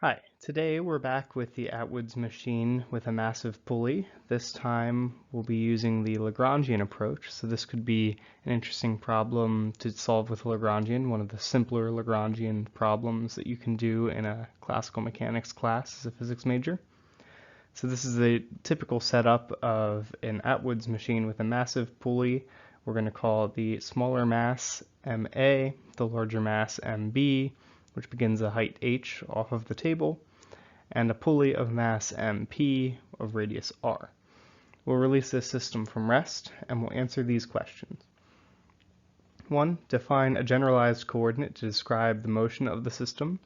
Hi, today we're back with the Atwood machine with a massive pulley. This time we'll be using the Lagrangian approach, so this could be an interesting problem to solve with Lagrangian, one of the simpler Lagrangian problems that you can do in a classical mechanics class as a physics major. So this is a typical setup of an Atwood machine with a massive pulley. We're going to call the smaller mass MA, the larger mass MB, which begins a height h off of the table, and a pulley of mass MP of radius r. We'll release this system from rest, and we'll answer these questions. 1. Define a generalized coordinate to describe the motion of the system.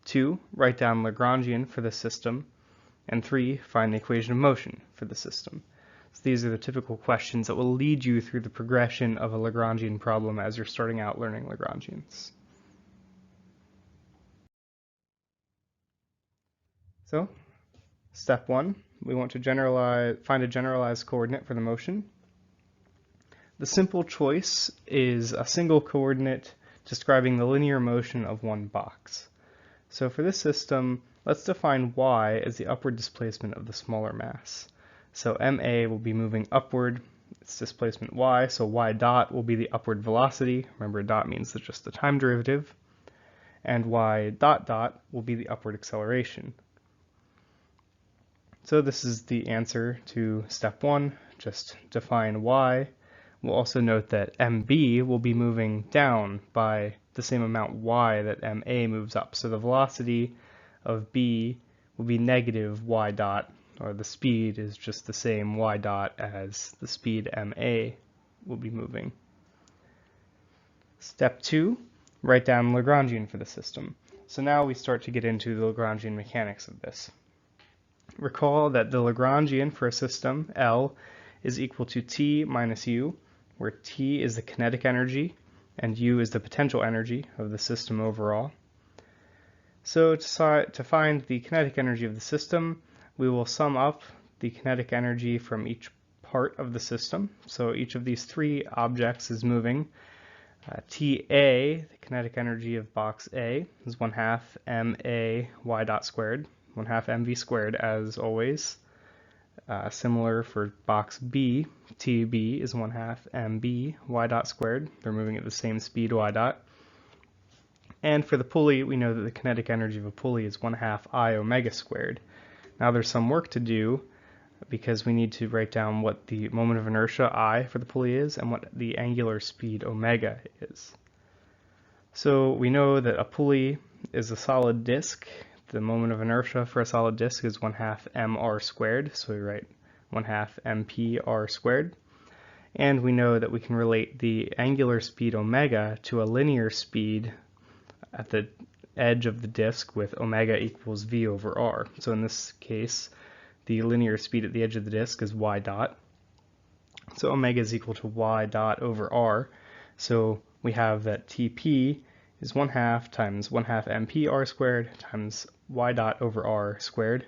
2. Write down Lagrangian for the system. And 3. Find the equation of motion for the system. So these are the typical questions that will lead you through the progression of a Lagrangian problem as you're starting out learning Lagrangians. So, step 1, we want to find a generalized coordinate for the motion. The simple choice is a single coordinate describing the linear motion of one box. So for this system, let's define y as the upward displacement of the smaller mass. So MA will be moving upward, its displacement y, so y dot will be the upward velocity. Remember, dot means that just the time derivative. And y dot dot will be the upward acceleration. So this is the answer to step 1, just define y. We'll also note that MB will be moving down by the same amount y that MA moves up. So the velocity of B will be negative y dot, or the speed is just the same y dot as the speed MA will be moving. Step 2, write down Lagrangian for the system. So now we start to get into the Lagrangian mechanics of this. Recall that the Lagrangian for a system, L, is equal to T minus U, where T is the kinetic energy and U is the potential energy of the system overall. So to find the kinetic energy of the system, we will sum up the kinetic energy from each part of the system. So each of these three objects is moving. TA, the kinetic energy of box A, is 1/2 MA y dot squared. 1/2 mv squared as always. Similar for box B, TB is 1/2 mb y dot squared. They're moving at the same speed y dot. And for the pulley, we know that the kinetic energy of a pulley is 1/2 I omega squared. Now there's some work to do because we need to write down what the moment of inertia I for the pulley is and what the angular speed omega is. So we know that a pulley is a solid disk. The moment of inertia for a solid disk is 1/2 mr squared, so we write 1/2 mpr squared. And we know that we can relate the angular speed omega to a linear speed at the edge of the disk with omega equals v over r. So in this case, the linear speed at the edge of the disk is y dot. So omega is equal to y dot over r. So we have that Tp is 1/2 times 1/2 mpr squared times y dot over r squared.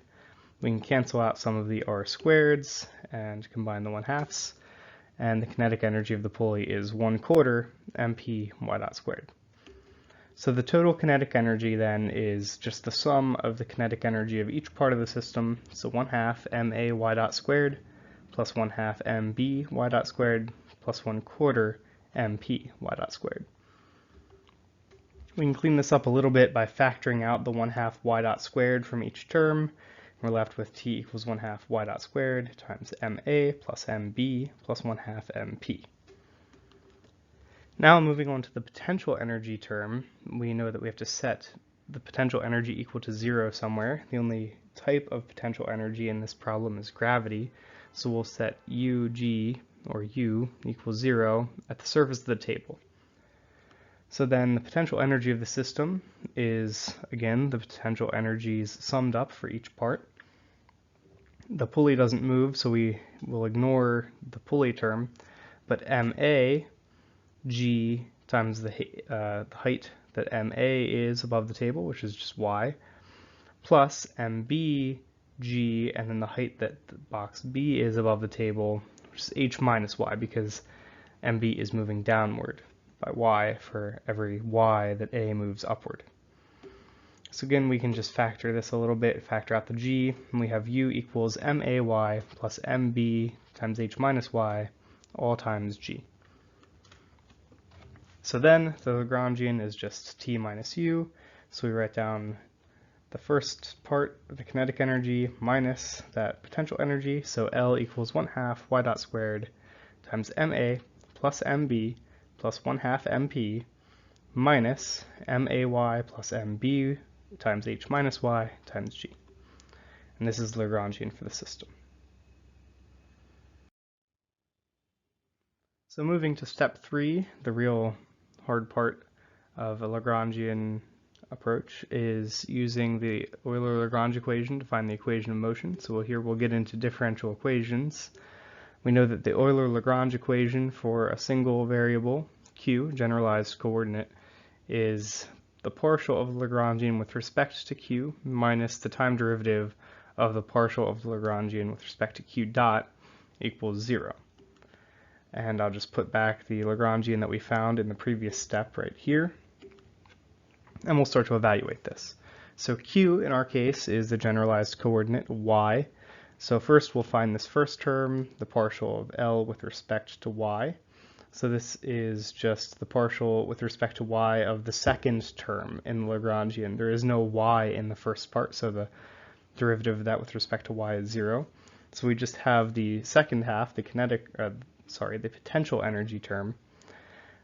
We can cancel out some of the r squareds and combine the 1/2s, and the kinetic energy of the pulley is 1/4 mp y dot squared. So the total kinetic energy then is just the sum of the kinetic energy of each part of the system, so 1/2 ma y dot squared plus 1/2 mb y dot squared plus 1/4 mp y dot squared. We can clean this up a little bit by factoring out the 1/2 y dot squared from each term. We're left with t equals 1/2 y dot squared times ma plus mb plus 1/2 mp. Now moving on to the potential energy term, we know that we have to set the potential energy equal to 0 somewhere. The only type of potential energy in this problem is gravity, so we'll set UG, or U, equals 0 at the surface of the table. So then the potential energy of the system is, again, the potential energies summed up for each part. The pulley doesn't move, so we will ignore the pulley term, but MA, G times the height that MA is above the table, which is just y, plus MB, G, and then the height that the box B is above the table, which is h minus y, because MB is moving downward by y for every y that A moves upward. So again, we can just factor this a little bit, factor out the g, and we have u equals may plus mb times h minus y, all times g. So then the Lagrangian is just t minus u, so we write down the first part of the kinetic energy minus that potential energy, so L equals 1/2 y dot squared times ma plus mb plus 1/2 mp minus may plus mb times h minus y times g. And this is Lagrangian for the system. So moving to step 3, the real hard part of a Lagrangian approach is using the Euler-Lagrange equation to find the equation of motion. So here we'll get into differential equations. We know that the Euler-Lagrange equation for a single variable, q, generalized coordinate, is the partial of the Lagrangian with respect to q minus the time derivative of the partial of the Lagrangian with respect to q dot equals 0. And I'll just put back the Lagrangian that we found in the previous step right here, and we'll start to evaluate this. So q in our case is the generalized coordinate y. So first we'll find this first term, the partial of L with respect to y. So this is just the partial with respect to y of the second term in the Lagrangian. There is no y in the first part, so the derivative of that with respect to y is 0. So we just have the second half, the the potential energy term.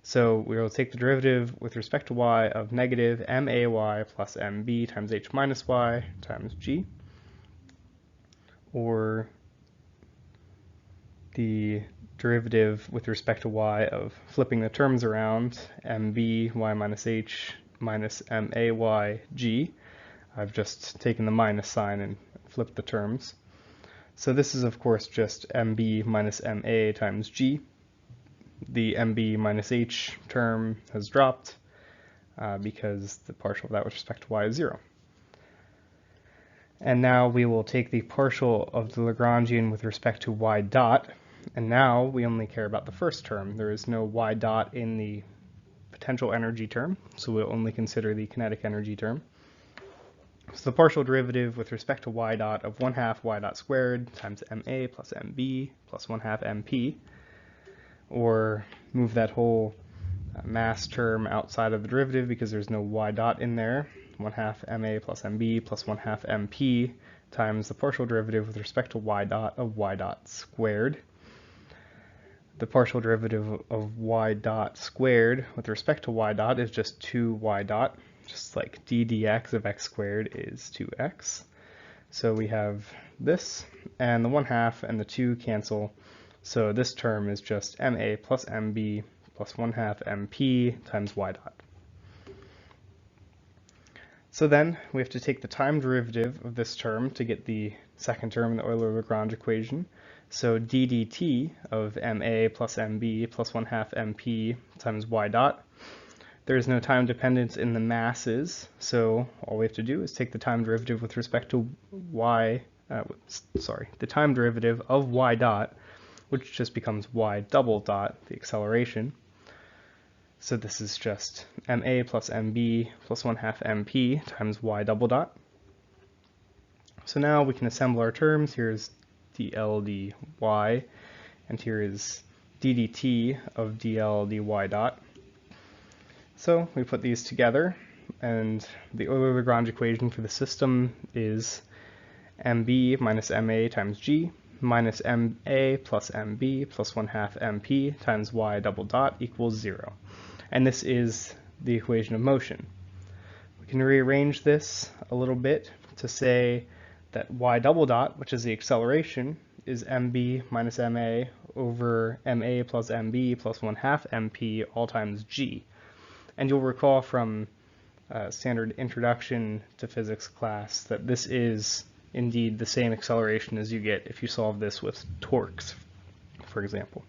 So we will take the derivative with respect to y of negative may plus mb times h minus y times g, or the derivative with respect to y of flipping the terms around, mb y minus h minus may g. I've just taken the minus sign and flipped the terms. So this is of course just mb minus ma times g. The mb minus h term has dropped because the partial of that with respect to y is 0. And now we will take the partial of the Lagrangian with respect to y dot, and now we only care about the first term. There is no y dot in the potential energy term, so we'll only consider the kinetic energy term. So the partial derivative with respect to y dot of 1/2 y dot squared times ma plus mb plus 1/2 mp, or move that whole mass term outside of the derivative because there's no y dot in there, 1/2 ma plus mb plus 1/2 mp times the partial derivative with respect to y dot of y dot squared. The partial derivative of y dot squared with respect to y dot is just 2y dot, just like d dx of x squared is 2x. So we have this, and the 1/2 and the 2 cancel, so this term is just ma plus mb plus 1/2 mp times y dot. So then we have to take the time derivative of this term to get the second term in the Euler-Lagrange equation. So d dt of ma plus mb plus 1/2 mp times y dot. There is no time dependence in the masses, so all we have to do is take the time derivative with respect to the time derivative of y dot, which just becomes y double dot, the acceleration. So this is just ma plus mb plus 1/2 mp times y double dot. So now we can assemble our terms. Here's dl dy, and here is ddt of dl dy dot. So we put these together, and the Euler-Lagrange equation for the system is mb minus ma times g minus ma plus mb plus 1/2 mp times y double dot equals 0. And this is the equation of motion. We can rearrange this a little bit to say that y double dot, which is the acceleration, is mb minus ma over ma plus mb plus 1/2 mp all times g. And you'll recall from standard introduction to physics class that this is indeed the same acceleration as you get if you solve this with torques, for example.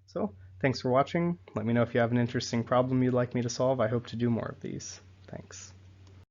So, thanks for watching. Let me know if you have an interesting problem you'd like me to solve. I hope to do more of these. Thanks.